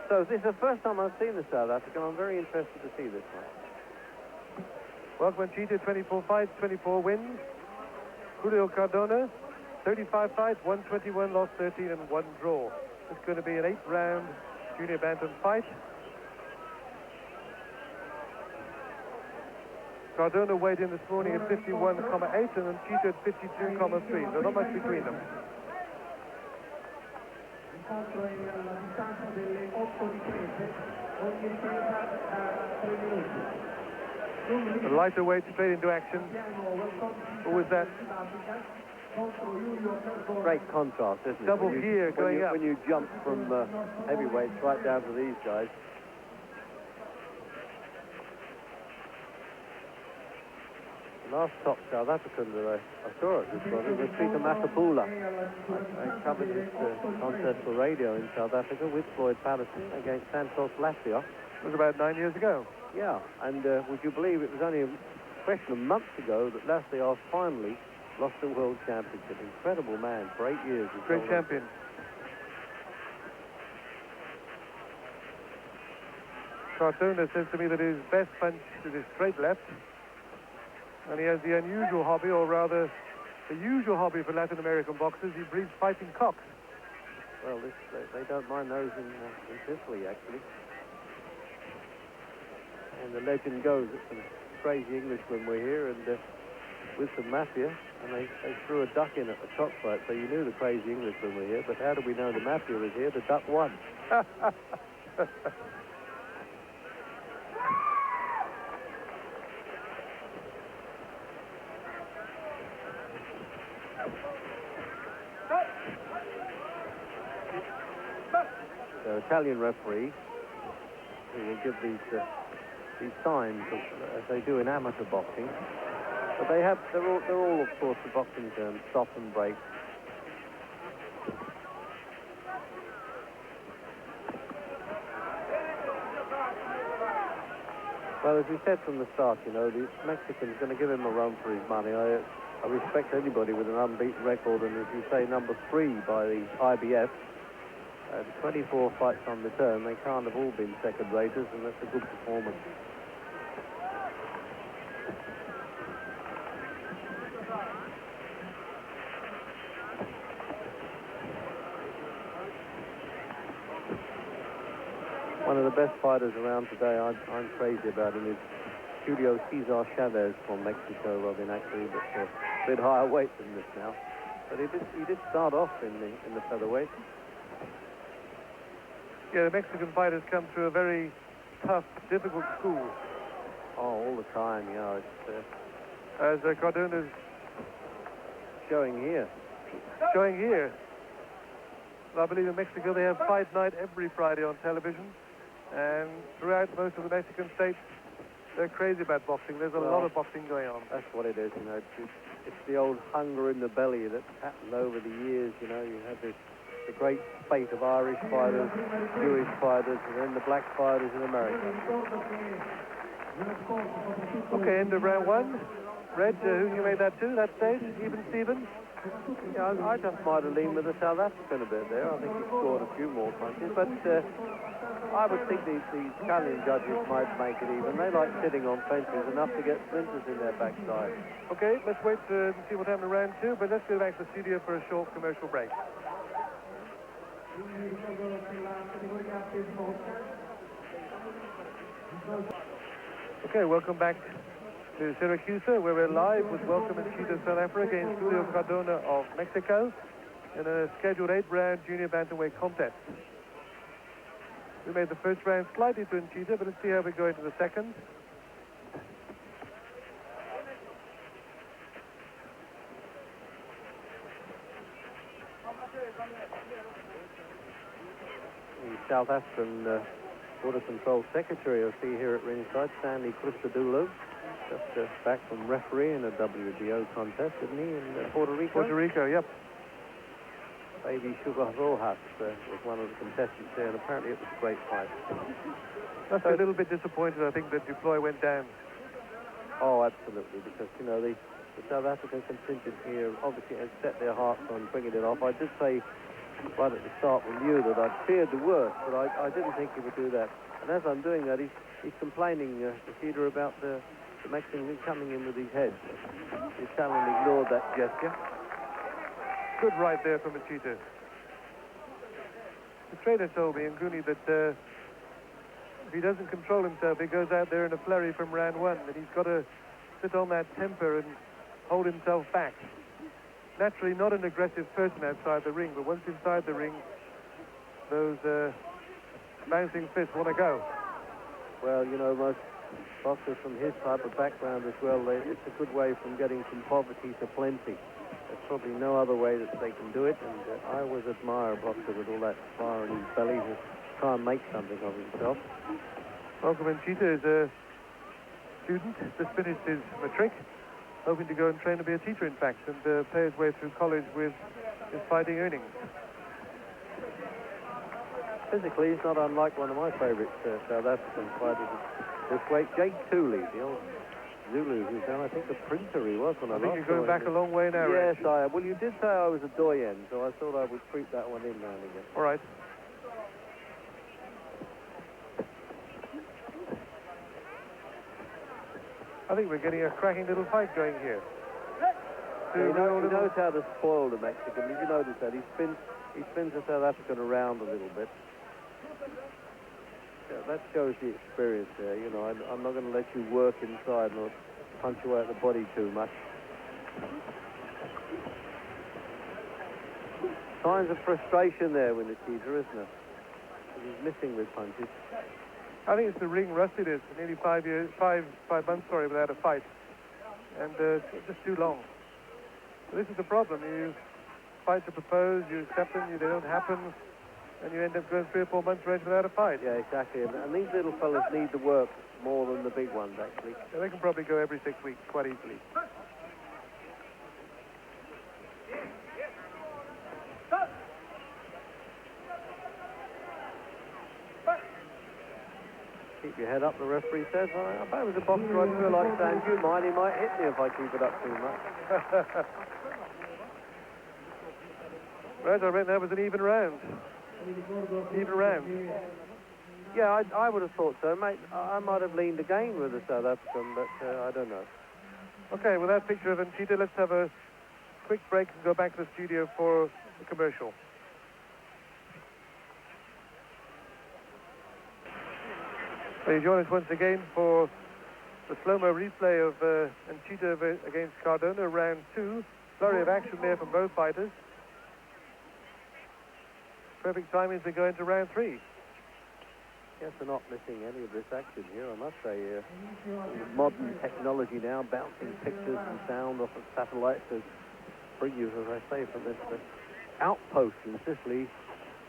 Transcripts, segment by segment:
So this is the first time I've seen the South African. I'm very interested to see this one. Welcome Ncita, 24 fights, 24 wins. Julio Cardona, 35 fights, 121, lost 13 and 1 draw. It's going to be an 8-round junior bantam fight. Cardona weighed in this morning at 51,8 and Ncita at 52,3. So not much between them. The lighter weight straight into action. What was that? Great contrast, isn't it? Double gear going up. When you jump from heavyweights right down to these guys. The last top South African that I saw at this one was Ncita. I covered this contest for radio in South Africa with Floyd Patterson against Santos Latvia. It was about 9 years ago. Yeah, and would you believe it was only a question of months ago that Latvia finally lost the World Championship. Incredible man for 8 years. Great champion. Cardona says to me that his best punch is his straight left. And he has the unusual hobby, or rather, the usual hobby for Latin American boxers. He breeds fighting cocks. Well, they don't mind those in Sicily, actually. And the legend goes that some crazy Englishmen were here and with some mafia, and they threw a duck in at the cockfight, so you knew the crazy Englishmen were here. But how did we know the mafia was here? The duck won. The Italian referee who will give these signs as they do in amateur boxing, but they're all of course the boxing terms: stop and break. Well, as we said from the start, you know, the Mexican's going to give him a run for his money. I respect anybody with an unbeaten record, and as you say, number 3 by the IBF. 24 fights on return. They can't have all been second raters, and that's a good performance. One of the best fighters around today, I'm crazy about him, is Julio Cesar Chavez from Mexico. Robin, actually, but a bit higher weight than this now. But he did start off in the featherweight. Yeah, the Mexican fighters come through a very tough, difficult school. Oh, all the time, yeah. As Cardona's showing here. Showing here. Well, I believe in Mexico they have fight night every Friday on television. And throughout most of the Mexican states, they're crazy about boxing. There's a lot of boxing going on. That's what it is, you know. It's the old hunger in the belly that's happened over the years, you know. You have the great spate of Irish fighters, Jewish fighters, and then the black fighters in America. Okay, end of round 1. Red, who you made that to, that stage? Even Stevens? Yeah, I just might have leaned with the South African a bit there. I think he scored a few more punches, but I would think the Italian judges might make it even. They like sitting on fences enough to get splinters in their backside. Okay, let's wait to see what happened in round 2, but let's go back to the studio for a short commercial break. Okay, welcome back to Syracuse, where we're live with Welcome Ncita, South Africa against Julio Cardona of Mexico in a scheduled 8-round junior bantamweight contest. We made the first round slightly to Ncita, but let's see how we go into the second. The South African Border Control Secretary you'll see here at ringside, Stanley Cristodulo, just back from refereeing a WBO contest, didn't he, in Puerto Rico? Puerto Rico, yep. Baby Sugar Rojas was one of the contestants there, and apparently it was a great fight. Must be a little bit disappointed, I think, that Duploy went down. Oh, absolutely, because, you know, the South African contingent here obviously has set their hearts on bringing it off. I did say right at the start we knew that I'd feared the worst, but I didn't think he would do that. And as I'm doing that, he's complaining to Ncita about the Mexican coming in with his head. His talent ignored that gesture. Good right there from Ncita. The trainer told me, Nguni, that if he doesn't control himself, he goes out there in a flurry from round one, and he's got to sit on that temper and hold himself back. Naturally, not an aggressive person outside the ring, but once inside the ring, those bouncing fists want to go. Well, you know, most boxers from his type of background as well, it's a good way from getting from poverty to plenty. There's probably no other way that they can do it, and I always admire a boxer with all that fire in his belly to try and make something of himself. Welcome Ncita is a student, just finished his matric, hoping to go and train to be a teacher, in fact, and pay his way through college with his fighting earnings. Physically, he's not unlike one of my favourite South African fighters this weight, Jake Tooley, the old Zulu, who's now, I think, the printer he was when I think you're going back a long way now, Yes, Rich. I am. Well, you did say I was a doyen, so I thought I would creep that one in now and again. All right. I think we're getting a cracking little fight going here. Yeah, he knows how to spoil the Mexican. Did you notice that? He spins the South African around a little bit. Yeah, that shows the experience there. You know, I'm not going to let you work inside and punch you out the body too much. Signs of frustration there with Ncita, isn't it? He's missing with punches. I think it's the ring rustiness. Nearly 5 months, without a fight, and just too long. So this is the problem. You fight to propose, you accept them, they don't happen, and you end up going 3 or 4 months range without a fight. Yeah, exactly. And these little fellas need the work more than the big ones, actually. Yeah, they can probably go every 6 weeks quite easily. Keep your head up, the referee says. Well, if I was a boxer, I'd feel like saying, do you mind? He might hit me if I keep it up too much. Right, I reckon that was an even round. Even round. Yeah, I would have thought so, mate. I might have leaned again with the South African, but I don't know. Okay, with that picture of Ncita, let's have a quick break and go back to the studio for the commercial. So you join us once again for the slow-mo replay of Ncita against Cardona, round 2. Flurry of action there from both fighters. Perfect timing as we go into round 3. Yes, they're not missing any of this action here, I must say. Modern technology now, bouncing pictures and sound off of satellites to bring you, as I say, from this outpost in Sicily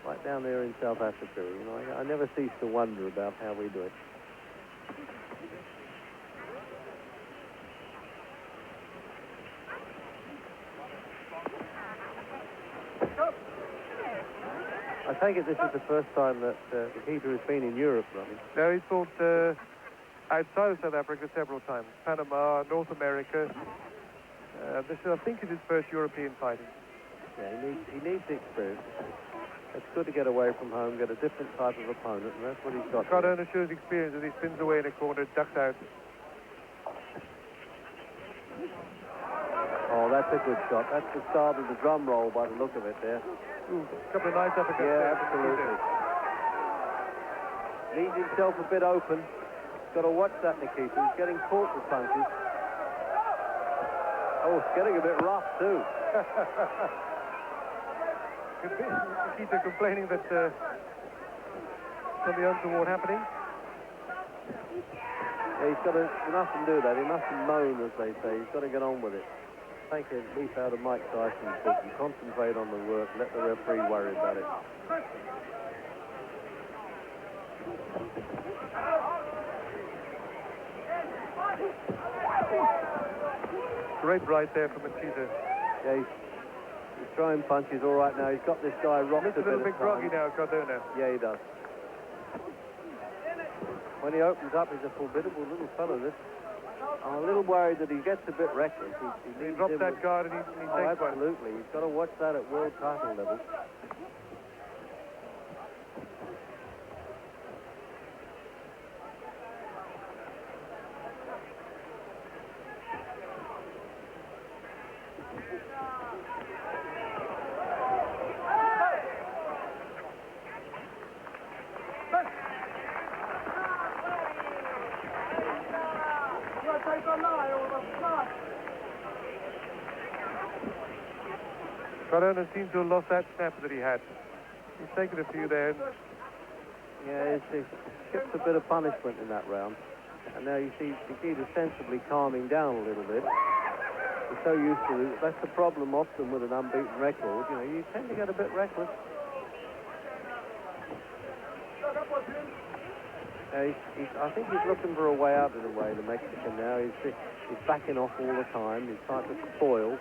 right down there in South Africa. You know, I never cease to wonder about how we do it. I take it this is the first time that Ncita has been in Europe, Ronnie. No, he's fought outside of South Africa several times. Panama, North America. This, I think, is his first European fighting. Yeah, he needs the experience. It's good to get away from home, get a different type of opponent, and that's what he's got. Cardona shows experience as he spins away in a corner, ducks out. Oh, that's a good shot. That's the start of the drum roll by the look of it there. Ooh, a couple of nice uppercuts there. Yeah, absolutely. Leaves himself a bit open. Got to watch that, Nikita. He's getting caught with punches. Oh, it's getting a bit rough, too. Ncita complaining that something untoward happening. Yeah, he mustn't do that. He mustn't moan, as they say. He's got to get on with it. Take a leaf out of Mike Tyson's book and concentrate on the work. Let the referee worry about it. Great right there from Ncita. Yeah, he's throwing punches all right now. He's got this guy rocked a bit. Looks a little bit groggy now, Cardona. Yeah, he does. When he opens up, he's a formidable little fellow, this. I'm a little worried that he gets a bit reckless. He drops that guard and he takes one. Absolutely. He's got to watch that at world title level. Cardona seems to have lost that snap that he had. He's taken a few there. Yeah, he ships a bit of punishment in that round. And now you see Ncita sensibly calming down a little bit. He's so used to it. That's the problem often with an unbeaten record. You know, you tend to get a bit reckless. I think he's looking for a way out of the way, the Mexican now. He's backing off all the time. He's trying to spoil.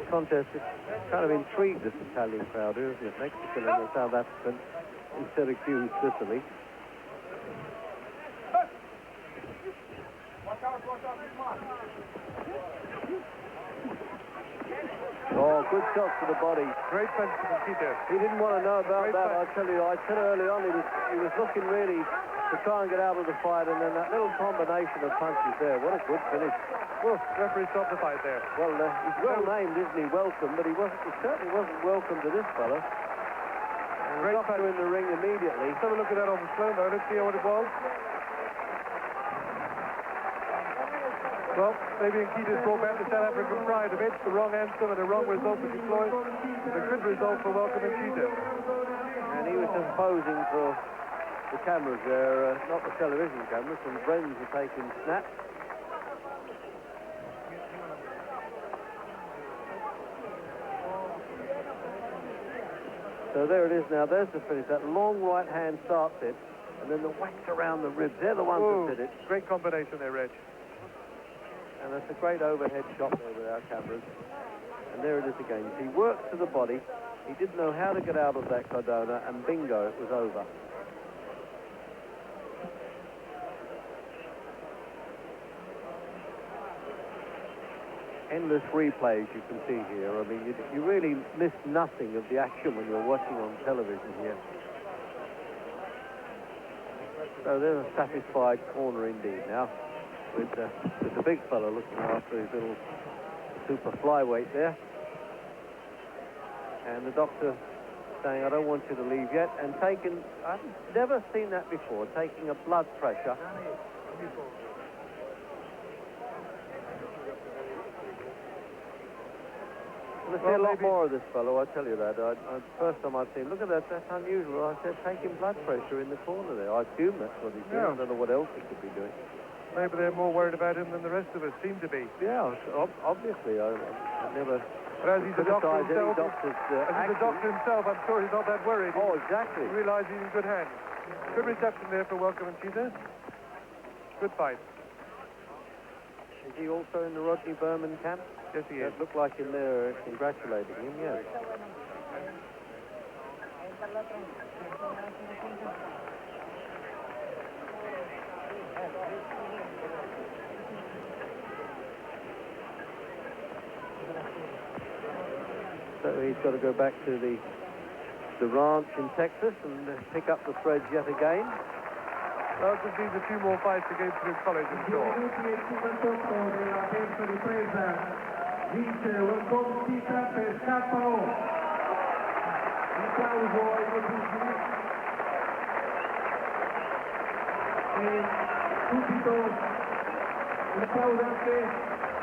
Contest is kind of intrigued this Italian crowd here, isn't it? Mexican and the South African in Syracuse, Sicily. Oh, good shot to the body. Great punch to Ncita. He didn't want to know about that. I tell you, I said early on he was looking really to try and get out of the fight, and then that little combination of punches there. What a good finish. Well, referee stopped the fight there. Well, he's well named, isn't he? Welcome, but he certainly wasn't welcome to this fella. And the doctor in the ring immediately. Let's have a look at that on the slow-mo. Let's see what it was. Well, maybe Ncita's brought back the South African pride a bit. The wrong answer and the wrong result for Floyd. A good result for Welcome Ncita. And he was just posing for the cameras there, not the television cameras. Some friends were taking snaps. So there it is now. There's the finish. That long right hand starts it, and then the whacks around the ribs. They're the ones that did it. Great combination there, Reg. And that's a great overhead shot there with our cameras. And there it is again. He worked to the body. He didn't know how to get out of that Cardona, and bingo, it was over. Endless replays you can see here. I mean, you really miss nothing of the action when you're watching on television here. So there's a satisfied corner indeed now, with the big fella looking after his little super flyweight there. And the doctor saying, I don't want you to leave yet, and taking, I've never seen that before, taking a blood pressure. Let's see a lot more of this fellow, I tell you that. First time I've seen him, look at that, that's unusual. I said, taking blood pressure in the corner there. I assume that's what he's doing. I don't know what else he could be doing. Maybe they're more worried about him than the rest of us seem to be. Yeah, obviously. I never but as he's a doctor himself, I'm sure he's not that worried. Oh, exactly. He realizes he's in good hands. Good reception there for Welcome Ncita. Good fight. Is he also in the Rodney Berman camp? Yes, he is. It looked like him there congratulating him, yes. So he's got to go back to the ranch in Texas and pick up the threads yet again. Well, just needs a few more fights to get through college, I'm sure. Vince Welcome Ncita per KO. Un applauso ai tifosi. E subito un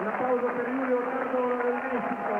applauso per Julio Cardona del Messico.